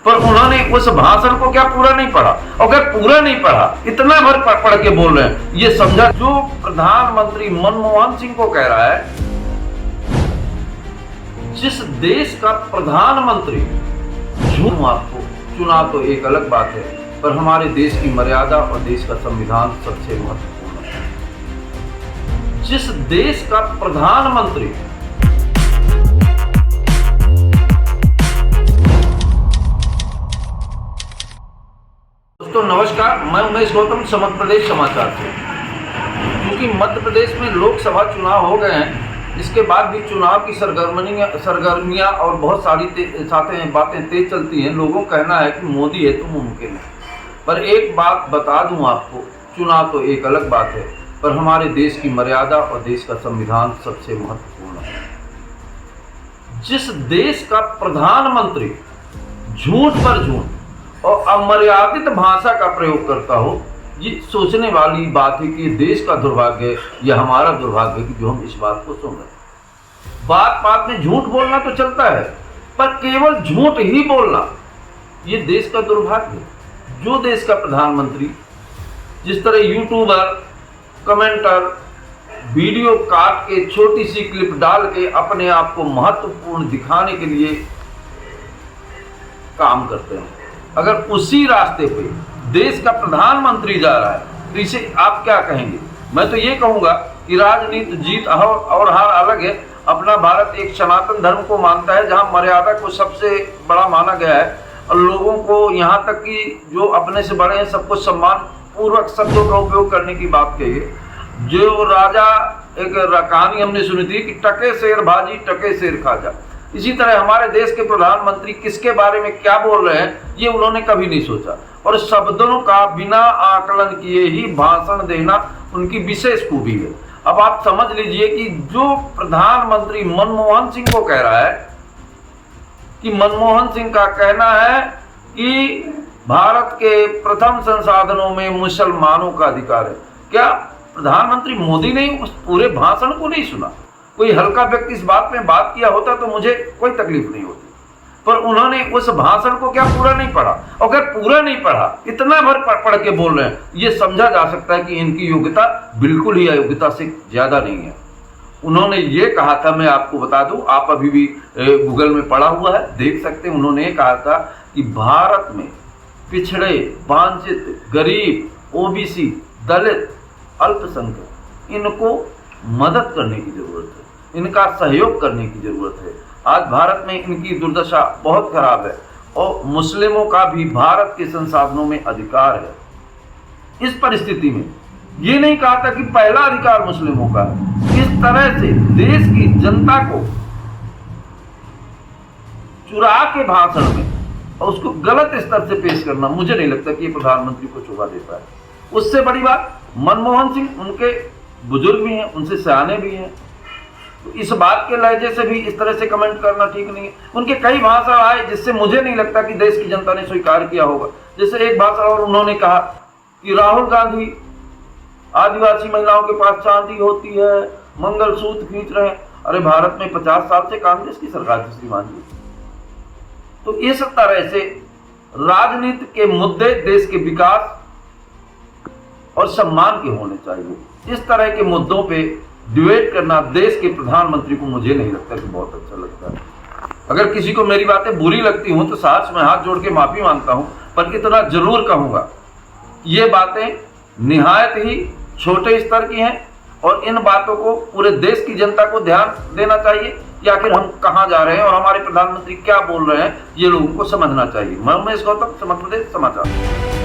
पर उन्होंने उस भाषण को क्या पूरा नहीं पढ़ा? और अगर पूरा नहीं पढ़ा, इतना भर पढ़ के बोल रहे हैं, ये समझा। जो प्रधानमंत्री मनमोहन सिंह को कह रहा है, जिस देश का प्रधानमंत्री, झूठ आपको चुनाव तो एक अलग बात है, पर हमारे देश की मर्यादा और देश का संविधान सबसे महत्वपूर्ण है। जिस देश का प्रधानमंत्री दोस्तों नमस्कार, मैं उमेश गौतम, मध्य प्रदेश समाचार से। क्योंकि मध्य प्रदेश में लोकसभा चुनाव हो गए हैं, इसके बाद भी चुनाव की सरगर्मियां और बहुत सारी बातें तेज चलती हैं। लोगों का कहना है कि मोदी है तो मुमकिन है। पर एक बात बता दूं आपको, चुनाव तो एक अलग बात है, पर हमारे देश की मर्यादा और देश का संविधान सबसे महत्वपूर्ण है। जिस देश का प्रधानमंत्री झूठ पर झूठ और अमर्यादित भाषा का प्रयोग करता हो, ये सोचने वाली बात है कि देश का दुर्भाग्य या हमारा दुर्भाग्य कि जो हम इस बात को सुन रहे हैं। बात बात में झूठ बोलना तो चलता है, पर केवल झूठ ही बोलना ये देश का दुर्भाग्य है। जो देश का प्रधानमंत्री जिस तरह यूट्यूबर, कमेंटर वीडियो काट के छोटी सी क्लिप डाल के अपने आप को महत्वपूर्ण दिखाने के लिए काम करते हैं, अगर उसी रास्ते पे देश का प्रधानमंत्री जा रहा है तो इसे आप क्या कहेंगे? मैं तो ये कहूंगा कि राजनीति जीत और हार अलग है। अपना भारत एक सनातन धर्म को मानता है, जहां मर्यादा को सबसे बड़ा माना गया है और लोगों को यहाँ तक कि जो अपने से बड़े हैं सबको सम्मान पूर्वक शब्दों का उपयोग करने की बात कही है। जो राजा, एक कहानी हमने सुनी थी कि टके शेर भाजी टके शेर खाजा। इसी तरह हमारे देश के प्रधानमंत्री किसके बारे में क्या बोल रहे हैं ये उन्होंने कभी नहीं सोचा, और शब्दों का बिना आकलन किए ही भाषण देना उनकी विशेष खूबी है। अब आप समझ लीजिए कि जो प्रधानमंत्री मनमोहन सिंह को कह रहा है कि मनमोहन सिंह का कहना है कि भारत के प्रथम संसाधनों में मुसलमानों का अधिकार है। क्या प्रधानमंत्री मोदी ने उस पूरे भाषण को नहीं सुना? कोई हल्का व्यक्ति इस बात में बात किया होता तो मुझे कोई तकलीफ नहीं होती, पर उन्होंने उस भाषण को क्या पूरा नहीं पढ़ा? और अगर पूरा नहीं पढ़ा, इतना भर पढ़ के बोल रहे हैं, ये समझा जा सकता है कि इनकी योग्यता बिल्कुल ही अयोग्यता से ज्यादा नहीं है। उन्होंने ये कहा था, मैं आपको बता दूं, आप अभी भी गूगल में पढ़ा हुआ है, देख सकते हैं। उन्होंने ये कहा था कि भारत में पिछड़े, वंचित, गरीब, ओबीसी, दलित, अल्पसंख्यक, इनको मदद करने की जरूरत है, इनका सहयोग करने की जरूरत है। आज भारत में इनकी दुर्दशा बहुत खराब है और मुस्लिमों का भी भारत के संसाधनों में अधिकार है। इस परिस्थिति में ये नहीं कहा था कि पहला अधिकार मुस्लिमों का है। इस तरह से देश की जनता को चुरा के भाषण में और उसको गलत स्तर से पेश करना, मुझे नहीं लगता कि ये प्रधानमंत्री को शोभा देता है। उससे बड़ी बात, मनमोहन सिंह उनके बुजुर्ग भी हैं, उनसे सयाने भी हैं, तो इस बात के लहजे से भी इस तरह से कमेंट करना ठीक नहीं है। उनके कई भाषण आए जिससे मुझे नहीं लगता कि देश की जनता ने स्वीकार किया होगा। जैसे एक भाषण और उन्होंने कहा कि राहुल गांधी आदिवासी महिलाओं के पास चांदी होती है, मंगलसूत्र खींच रहे हैं। अरे भारत में 50 साल से कांग्रेस की सरकार थी श्रीमान जी। तो इस तरह से राजनीति के मुद्दे देश के विकास और सम्मान के होने चाहिए। इस तरह के मुद्दों पे डिबेट करना देश के प्रधानमंत्री को मुझे नहीं लगता कि बहुत अच्छा लगता है। अगर किसी को मेरी बातें बुरी लगती हूं तो साथ में हाथ जोड़ के माफी मांगता हूं, पर इतना जरूर कहूंगा ये बातें निहायत ही छोटे स्तर की हैं और इन बातों को पूरे देश की जनता को ध्यान देना चाहिए कि आखिर हम कहां जा रहे हैं और हमारे प्रधानमंत्री क्या बोल रहे हैं, ये लोगों को समझना चाहिए। मैं उमेश गौतम, मध्य प्रदेश समाचार।